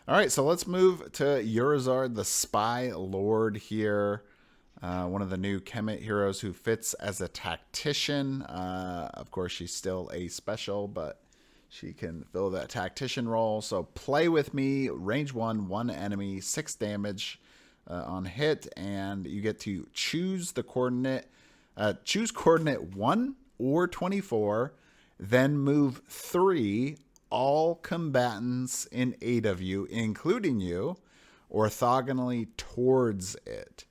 All right, so let's move to Yrizard the Spy Lord here. One of the new Kemet heroes who fits as a tactician. Of course, she's still a special, but she can fill that tactician role. So play with me, range 1 enemy, 6 damage on hit, and you get to choose the coordinate. Choose coordinate 1 or 24, then move 3 all combatants in 8 of you, including you, orthogonally towards it.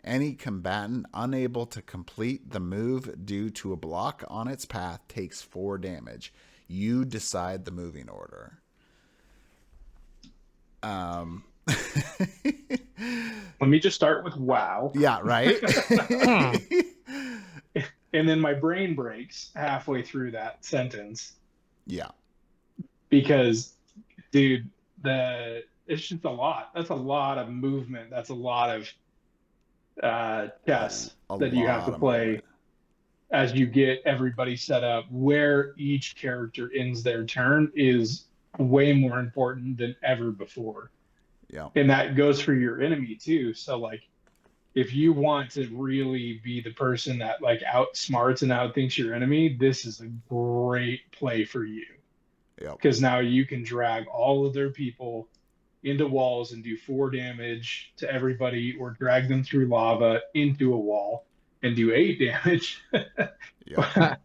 Any combatant unable to complete the move due to a block on its path takes 4 damage. You decide the moving order. Let me just start with wow. Yeah, right? And then my brain breaks halfway through that sentence. Yeah. Because, dude, it's just a lot. That's a lot of movement. That's a lot of chess that you have to play as you get everybody set up. Where each character ends their turn is way more important than ever before. Yeah. And that goes for your enemy too. So like if you want to really be the person that like outsmarts and outthinks your enemy, this is a great play for you. Yep. Because now you can drag all of their people into walls and do 4 damage to everybody, or drag them through lava into a wall and do 8 damage. Yeah.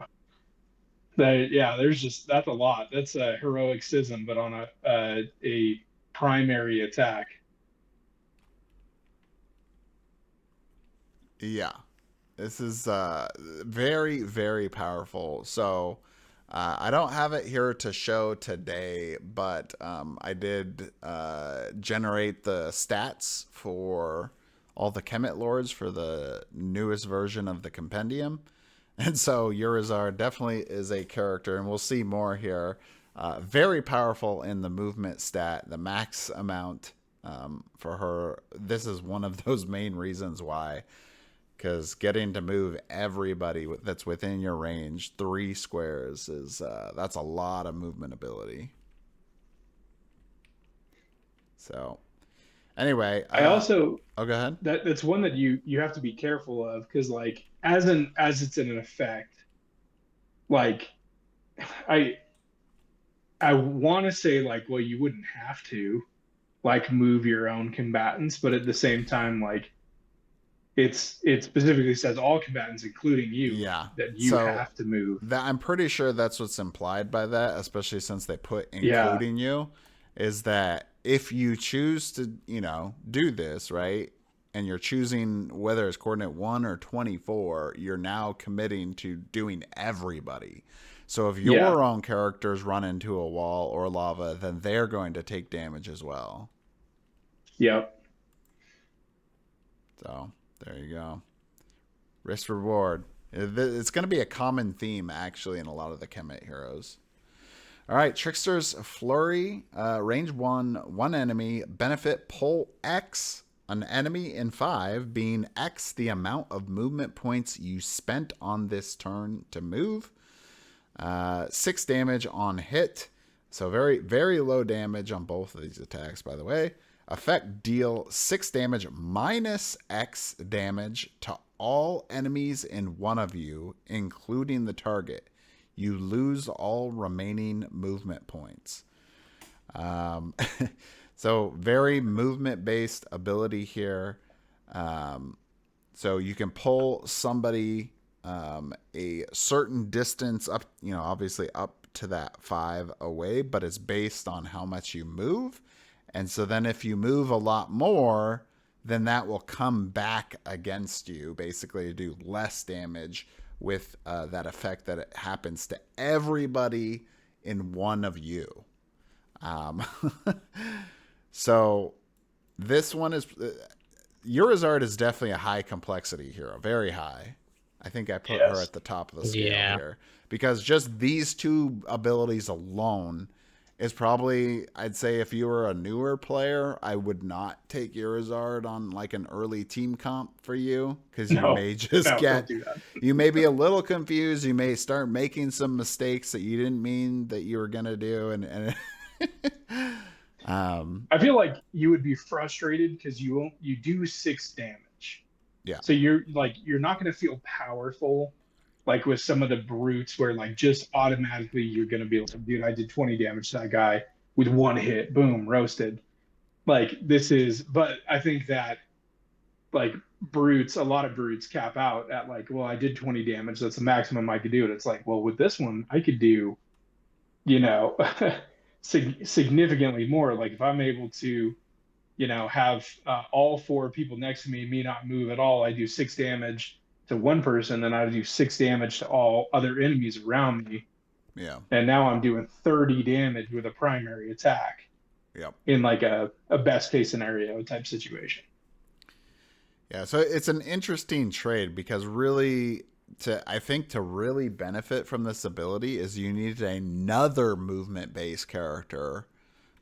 That's a lot. That's a heroic schism, but on a primary attack. Yeah. This is very, very powerful. So I don't have it here to show today, but I did generate the stats for all the Kemet Lords for the newest version of the compendium. And so Yrizard definitely is a character, and we'll see more here. Very powerful in the movement stat, the max amount for her. This is one of those main reasons why. Because getting to move everybody that's within your range 3 squares is that's a lot of movement ability. So, anyway, I also go ahead. That's one that you have to be careful of, because like as it's in an effect, like I want to say like, well, you wouldn't have to like move your own combatants, but at the same time, like it specifically says all combatants, including you, yeah, that you have to move. I'm pretty sure that's what's implied by that, especially since they put including you, is that if you choose to, do this, right, and you're choosing whether it's coordinate 1 or 24, you're now committing to doing everybody. So if your own characters run into a wall or lava, then they're going to take damage as well. Yep. So there you go. Risk reward. It's going to be a common theme, actually, in a lot of the Kemet heroes. All right, Trickster's Flurry. Range 1 enemy. Benefit pull X. An enemy in 5, being X the amount of movement points you spent on this turn to move. 6 damage on hit. So very, very low damage on both of these attacks, by the way. Effect, deal 6 damage minus X damage to all enemies in one of you, including the target. You lose all remaining movement points. So very movement-based ability here. So you can pull somebody a certain distance up, obviously up to that 5 away, but it's based on how much you move. And so then if you move a lot more, then that will come back against you, basically to do less damage with that effect that it happens to everybody in one of you. So this one is... Yrizard is definitely a high complexity hero, very high. I think I put her at the top of the scale here. Because just these 2 abilities alone is probably, I'd say if you were a newer player, I would not take Yrizard on like an early team comp for you, because you may just you may be a little confused. You may start making some mistakes that you didn't mean that you were going to do. And I feel like you would be frustrated because you do 6 damage. Yeah. So you're not going to feel powerful like with some of the brutes where like just automatically you're going to be like, dude, I did 20 damage to that guy with one hit, boom, roasted. Like this is, but I think that like brutes, a lot of brutes cap out at like, well, I did 20 damage. That's the maximum I could do. And it's like, well, with this one, I could do, you know, significantly more. Like if I'm able to, have all 4 people next to me not move at all, I do 6 damage to one person, then I do 6 damage to all other enemies around me. Yeah. And now I'm doing 30 damage with a primary attack Yep. in like a best case scenario type situation. Yeah, so it's an interesting trade because really I think to really benefit from this ability is you need another movement based character.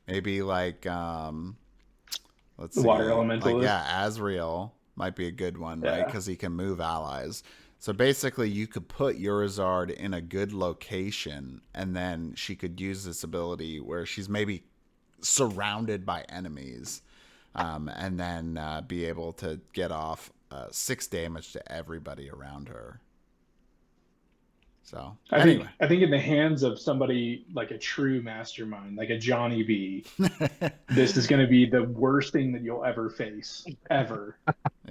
Maybe like let's The see. water Like elementalist. yeah, Azrael might be a good one, right? Yeah. Cuz he can move allies. So basically you could put Yrizard in a good location and then she could use this ability where she's maybe surrounded by enemies, and then be able to get off 6 damage to everybody around her. So anyway, I think in the hands of somebody like a true mastermind, like a Johnny B, this is going to be the worst thing that you'll ever face, ever.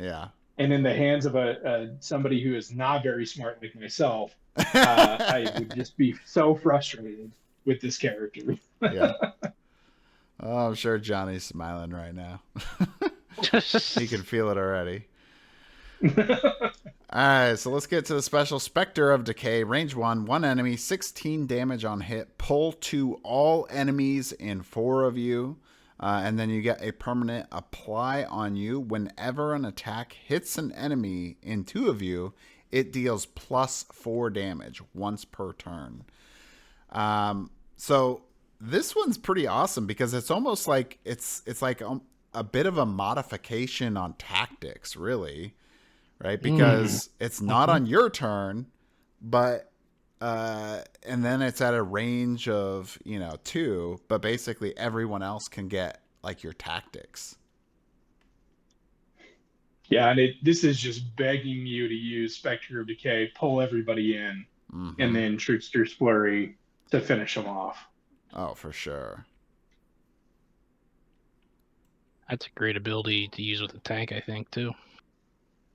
yeah. And in the hands of a somebody who is not very smart like myself, I would just be so frustrated with this character. Yeah. Oh, I'm sure Johnny's smiling right now. He can feel it already. All right, so let's get to the special Spectre of Decay. Range 1 enemy, 16 damage on hit. Pull to all enemies in 4 of you. And then you get a permanent apply on you. Whenever an attack hits an enemy in 2 of you, it deals plus 4 damage once per turn. So this one's pretty awesome because it's almost like it's like a bit of a modification on tactics, really. Right, because it's not on your turn, but and then it's at a range of 2, but basically everyone else can get like your tactics. Yeah, and this is just begging you to use Spectre of Decay, pull everybody in, and then Trickster's Flurry to finish them off. Oh, for sure. That's a great ability to use with a tank, I think, too.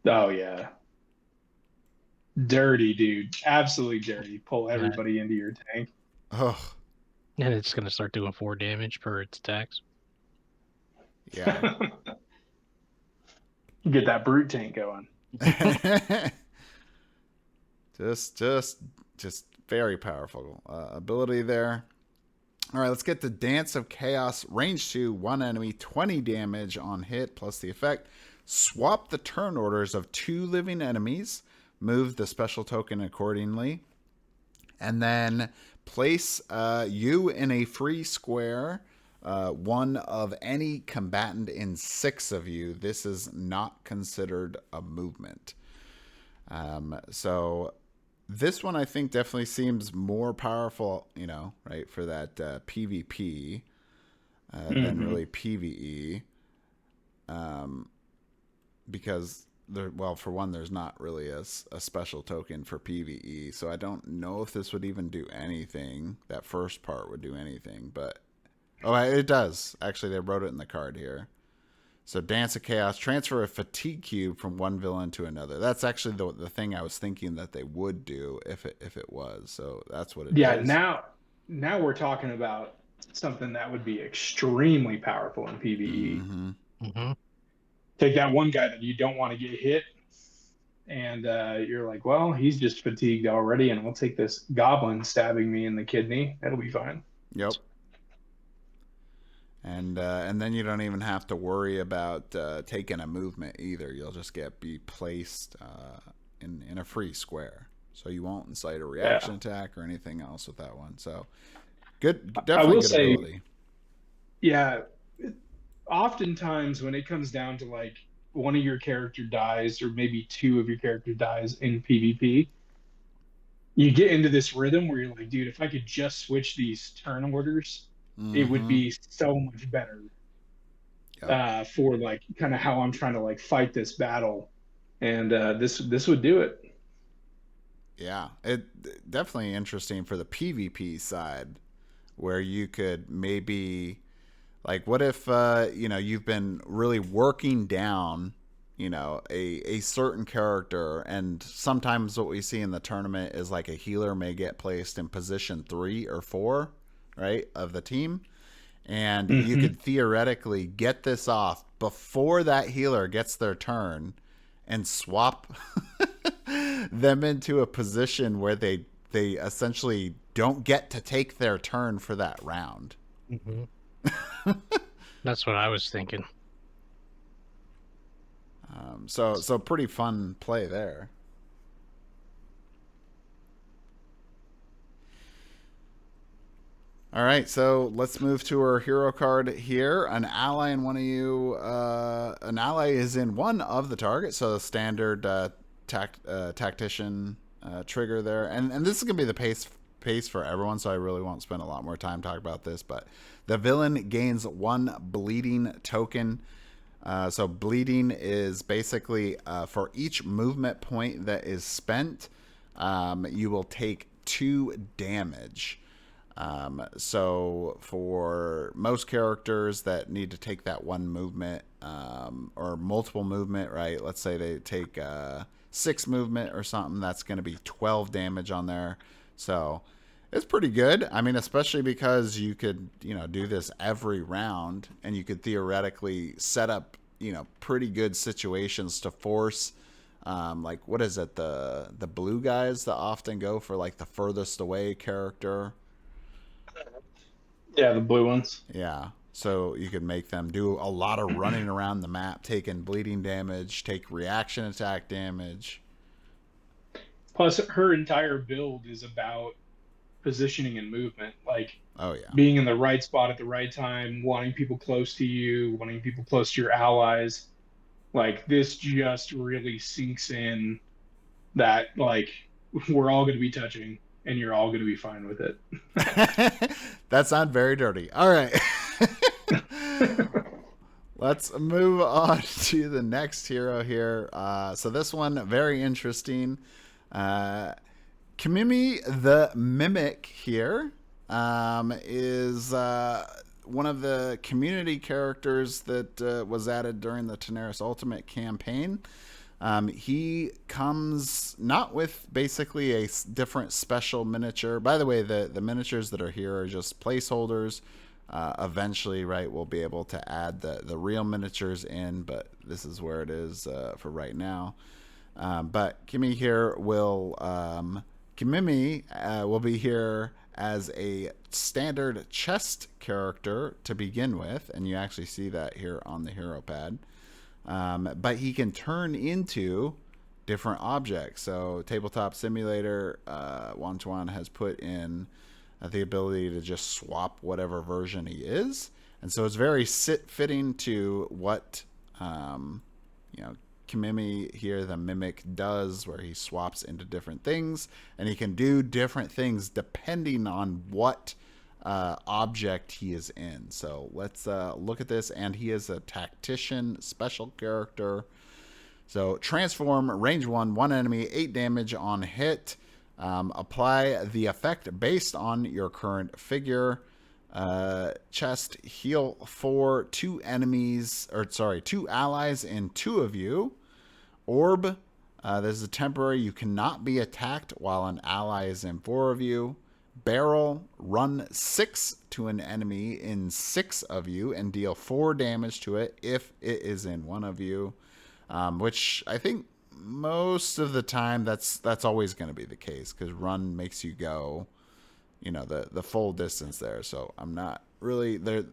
Oh yeah. Dirty, dude. Absolutely dirty. Pull everybody into your tank. Oh. And it's going to start doing 4 damage per its attacks. Yeah. Get that brute tank going. just very powerful ability there. All right, let's get the Dance of Chaos. Range 2, 1 enemy, 20 damage on hit plus the effect. Swap the turn orders of 2 living enemies. Move the special token accordingly. And then place you in a free square, one of any combatant in 6 of you. This is not considered a movement. So this one I think definitely seems more powerful, right, for that PvP than really PvE. Because for one, there's not really a special token for PvE, so I don't know if this would even do anything. That first part would do anything, but it does. Actually, they wrote it in the card here. So Dance of Chaos, transfer a fatigue cube from one villain to another. That's actually the thing I was thinking that they would do if it was. So that's what it is. Yeah, now we're talking about something that would be extremely powerful in PvE. Take that one guy that you don't want to get hit, and you're like, well, he's just fatigued already, and we'll take this goblin stabbing me in the kidney. That'll be fine. Yep. And then you don't even have to worry about taking a movement either. You'll just be placed in a free square, so you won't incite a reaction attack or anything else with that one. So good, definitely good ability. Yeah. Oftentimes when it comes down to like one of your character dies or maybe 2 of your character dies in PvP, you get into this rhythm where you're like, dude, if I could just switch these turn orders it would Mm-hmm. be so much better Yep. for like kind of how I'm trying to like fight this battle, and this would do it. Yeah. It definitely interesting for the PvP side where you could maybe like what if you've been really working down a certain character, and sometimes what we see in the tournament is like a healer may get placed in position 3 or 4, right, of the team, and you Hmm. could theoretically get this off before that healer gets their turn and swap them into a position where they essentially don't get to take their turn for that round. Hmm. That's what I was thinking. So pretty fun play there. All right, so let's move to our hero card here. An ally in one of you. An ally is in one of the targets, so the standard tactician trigger there, and this is gonna be the pace for everyone. So I really won't spend a lot more time talking about this. But the villain gains 1 bleeding token. So bleeding is basically for each movement point that is spent, you will take 2 damage. So for most characters that need to take that 1 movement or multiple movement, right? Let's say they take 6 movement or something, that's going to be 12 damage on there. So it's pretty good. I mean, especially because you could, do this every round, and you could theoretically set up, pretty good situations to force. Like what is it, the blue guys that often go for like the furthest away character. Yeah, the blue ones. Yeah. So you could make them do a lot of running around the map, taking bleeding damage, take reaction attack damage. Plus, her entire build is about positioning and movement, like Oh yeah. being in the right spot at the right time, wanting people close to you, wanting people close to your allies. Like this just really sinks in that like we're all going to be touching and you're all going to be fine with it. That sounds very dirty. All right. Let's move on to the next hero here. So this one, very interesting. Uh, Kimimi the Mimic here is one of the community characters that was added during the Tanares Ultimate campaign. He comes not with basically a different special miniature. By the way, the miniatures that are here are just placeholders. Eventually, right, we'll be able to add the real miniatures in, but this is where it is for right now. But Kimimi will be here as a standard chest character to begin with, and you actually see that here on the hero pad. But he can turn into different objects. So Tabletop Simulator, Wanchuan has put in the ability to just swap whatever version he is, and so it's very fitting to what you know Kimimi here, the Mimic, does, where he swaps into different things, and he can do different things depending on what object he is in. So let's look at this, and he is a tactician special character. So transform, range 1 enemy, 8 damage on hit. Apply the effect based on your current figure. Chest, heal 4, 2 allies and 2 of you. Orb, this is a temporary. You cannot be attacked while an ally is in 4 of you. Barrel, run 6 to an enemy in 6 of you and deal 4 damage to it if it is in 1 of you. Which I think most of the time that's always going to be the case, because run makes you go, the full distance there. So I'm not really there.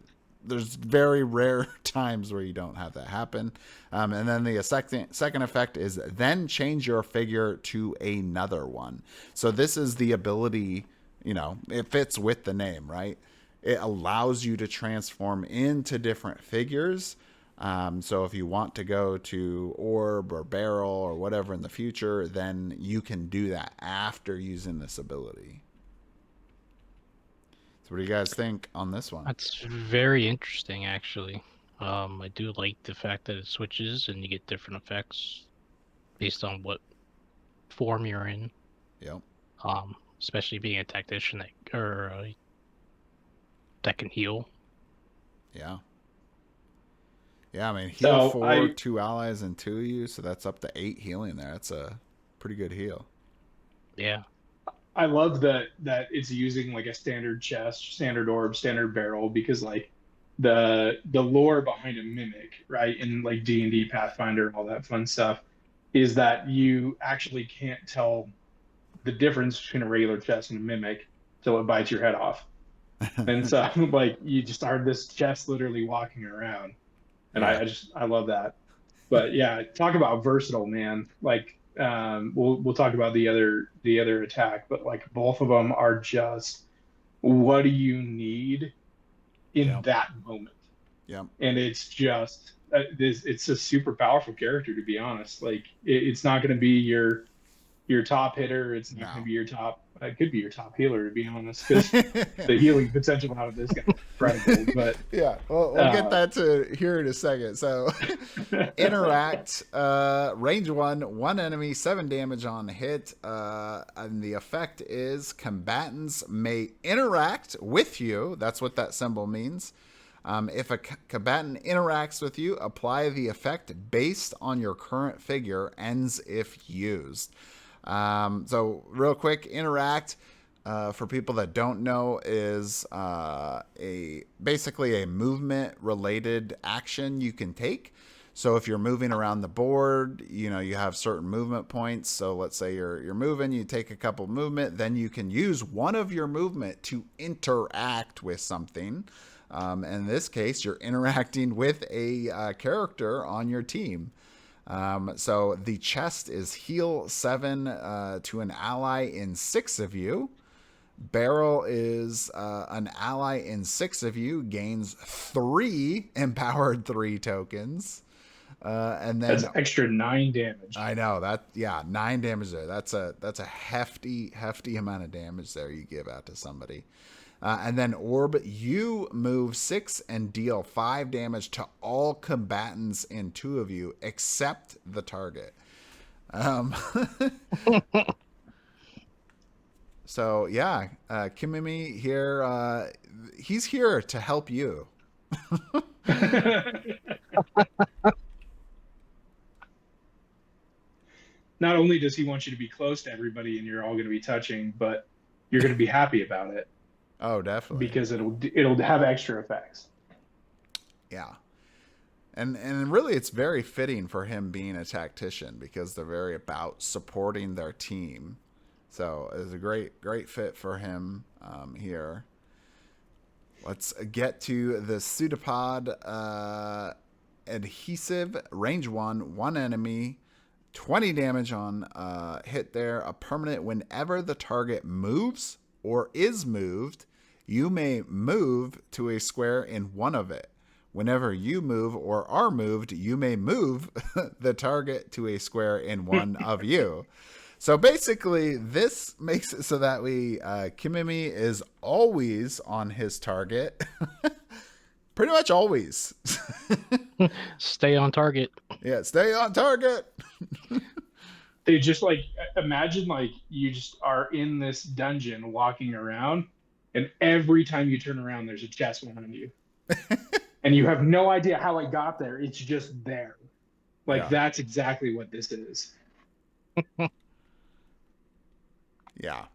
There's very rare times where you don't have that happen. And then the second effect is then change your figure to another one. So this is the ability, it fits with the name, right? It allows you to transform into different figures. So if you want to go to orb or barrel or whatever in the future, then you can do that after using this ability. So what do you guys think on this one? That's very interesting, actually. I do like the fact that it switches and you get different effects based on what form you're in. Yep. Especially being a tactician that can heal. Yeah. Yeah, I mean, heal So 4, 2 allies, and 2 of you, so that's up to 8 healing there. That's a pretty good heal. Yeah. I love that it's using like a standard chest, standard orb, standard barrel because like the lore behind a mimic, right? In like D&D Pathfinder and all that fun stuff is that you actually can't tell the difference between a regular chest and a mimic till it bites your head off. And so like you just are this chest literally walking around. And Yeah. I love that. But yeah, talk about versatile, man. Like we'll talk about the other attack, but like both of them are just what do you need in Yep. that moment? Yep. And it's just it's a super powerful character to be honest. Like it's not going to be your top hitter. It's not going to No. be your top. It could be your top healer to be honest, because the healing potential out of this guy is incredible. But Yeah, well, we'll get that to here in a second. So, interact, range 1 enemy, 7 damage on hit. And the effect is combatants may interact with you. That's what that symbol means. If a combatant interacts with you, apply the effect based on your current figure, ends if used. So real quick, interact, for people that don't know, is basically a movement related action you can take. So if you're moving around the board, you have certain movement points. So let's say you're moving, you take a couple movement, then you can use one of your movement to interact with something. In this case, you're interacting with a character on your team. So the chest is heal 7 to an ally in 6 of you. Barrel is an ally in 6 of you, gains 3 empowered 3 tokens. And then that's extra 9 damage. I know that, yeah, 9 damage there. That's a hefty amount of damage there you give out to somebody. And then Orb, you move 6 and deal 5 damage to all combatants in 2 of you, except the target. So, yeah, Kimimi here, he's here to help you. Not only does he want you to be close to everybody and you're all going to be touching, but you're going to be happy about it. Oh, definitely. Because it'll have extra effects. Yeah. And really it's very fitting for him being a tactician because they're very about supporting their team. So it's a great fit for him here. Let's get to the pseudopod adhesive, range 1 enemy, 20 damage on hit there. A permanent, whenever the target moves or is moved, you may move to a square in one of it. Whenever you move or are moved, you may move the target to a square in one of you. So basically, this makes it so that Kimimi is always on his target. Pretty much always. Stay on target. Yeah, stay on target. They just like imagine like you just are in this dungeon walking around, and every time you turn around, there's a chest behind you. And you have no idea how it got there. It's just there. Like, Yeah. That's exactly what this is. Yeah.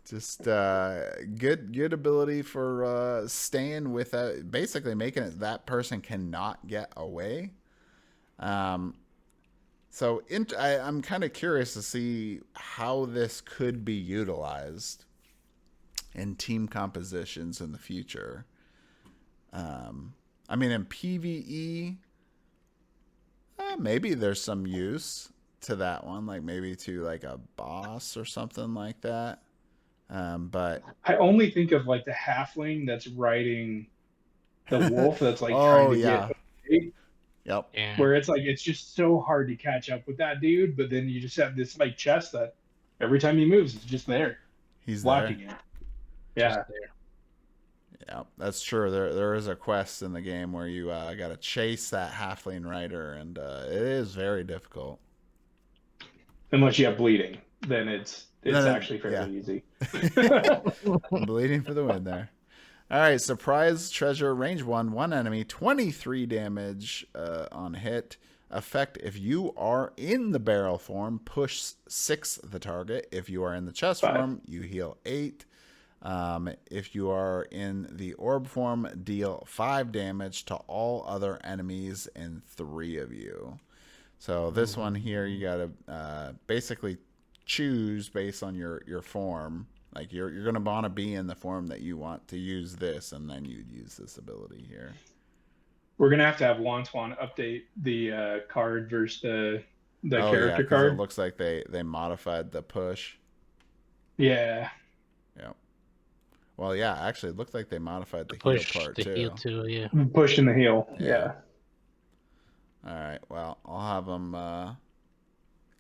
Just good ability for staying with basically making it that person cannot get away. So I'm kind of curious to see how this could be utilized in team compositions in the future. I mean, in PvE, maybe there's some use to that one, like maybe to like a boss or something like that. But I only think of like the halfling that's riding the wolf that's like oh trying to yeah, get away, yep, Yeah. where it's like it's just so hard to catch up with that dude, but then you just have this like chest that every time he moves, it's just there, he's blocking there. it. just Yeah. there. Yeah, that's true. There is a quest in the game where you got to chase that halfling rider, and it is very difficult. Unless you have bleeding, then it's Then actually yeah, fairly easy. bleeding for the win there. All right, surprise treasure, range 1 enemy, 23 damage on hit. Effect: if you are in the barrel form, push 6 the target. If you are in the chest 5. form, you heal 8. If you are in the orb form, deal 5 damage to all other enemies and 3 of you. So this one here, you gotta basically choose based on your form. Like you're gonna want to be in the form that you want to use this, and then you'd use this ability here. We're gonna have to have Wantuan update the card versus the Oh yeah, character because it card. looks like they modified the push. Yeah. Yeah. Well, yeah, actually, it looked like they modified the heal Push part the heal too. too, yeah. Pushing the heel. Yeah. Yeah. All right. Well, I'll have them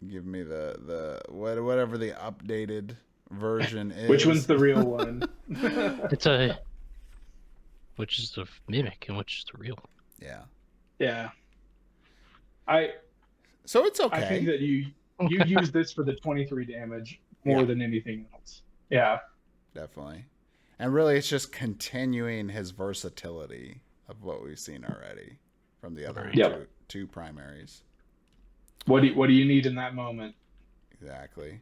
give me the whatever the updated version is. Which one's the real one? It's a which is the mimic and which is the real. Yeah. Yeah. So it's okay. I think that you use this for the 23 damage more than anything else. Yeah. Definitely. And really, it's just continuing his versatility of what we've seen already from the other two primaries. What do you need in that moment? Exactly.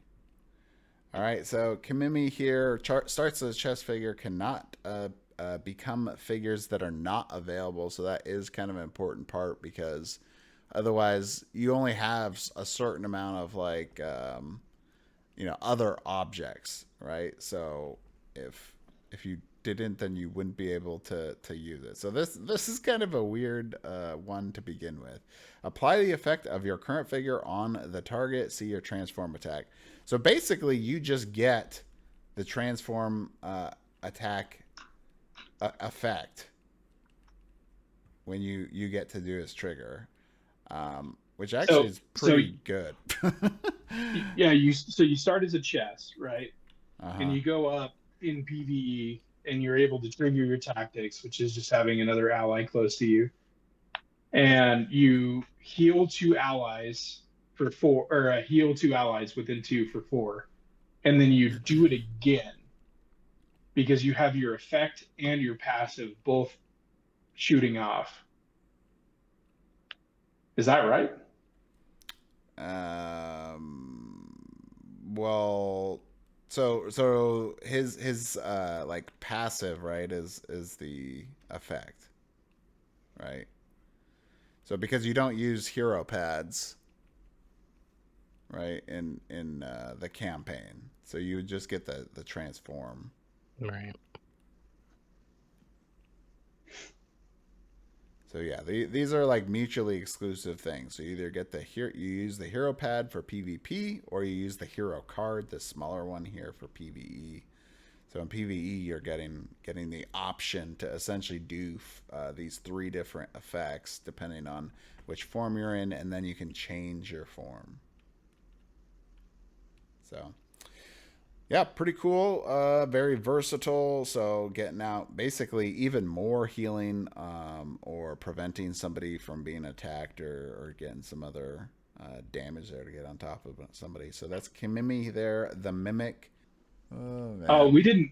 All right, so Kimimi here starts as a chess figure, cannot become figures that are not available. So that is kind of an important part, because otherwise you only have a certain amount of like, other objects, right? So if you didn't, then you wouldn't be able to use it. So this is kind of a weird one to begin with. Apply the effect of your current figure on the target. See your transform attack. So basically, you just get the transform attack effect when you get to do his trigger, which actually is pretty good. Yeah, you start as a chess, right? Uh-huh. And you go up in PvE, and you're able to trigger your tactics, which is just having another ally close to you, and you heal 2 allies for 4, or heal 2 allies within 2 for 4, and then you do it again because you have your effect and your passive both shooting off. Is that right? Well, so his like passive, right, is the effect, right? So because you don't use hero pads, right, in the campaign, so you would just get the transform. Right. So yeah, these are like mutually exclusive things. So you either get you use the hero pad for PvP, or you use the hero card, the smaller one here, for PvE. So in PvE, you're getting the option to essentially do these 3 different effects depending on which form you're in, and then you can change your form. So yeah, pretty cool. Very versatile. So getting out basically even more healing, or preventing somebody from being attacked, or getting some other damage there to get on top of somebody. So that's Kimimi there, the Mimic. Oh, we didn't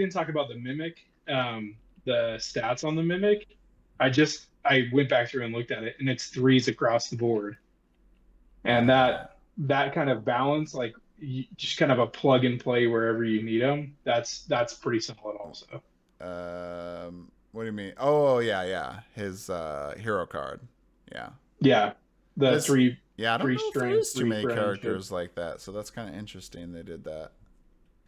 talk about the Mimic, the stats on the Mimic. I went back through and looked at it, and it's 3s across the board, and that kind of balance, like, just kind of a plug and play wherever you need them. That's pretty solid also. What do you mean? Oh yeah, his hero card. Yeah, the 3. Yeah, I don't know if there strength, is too 3 many friendship. characters like that, so that's kind of interesting they did that.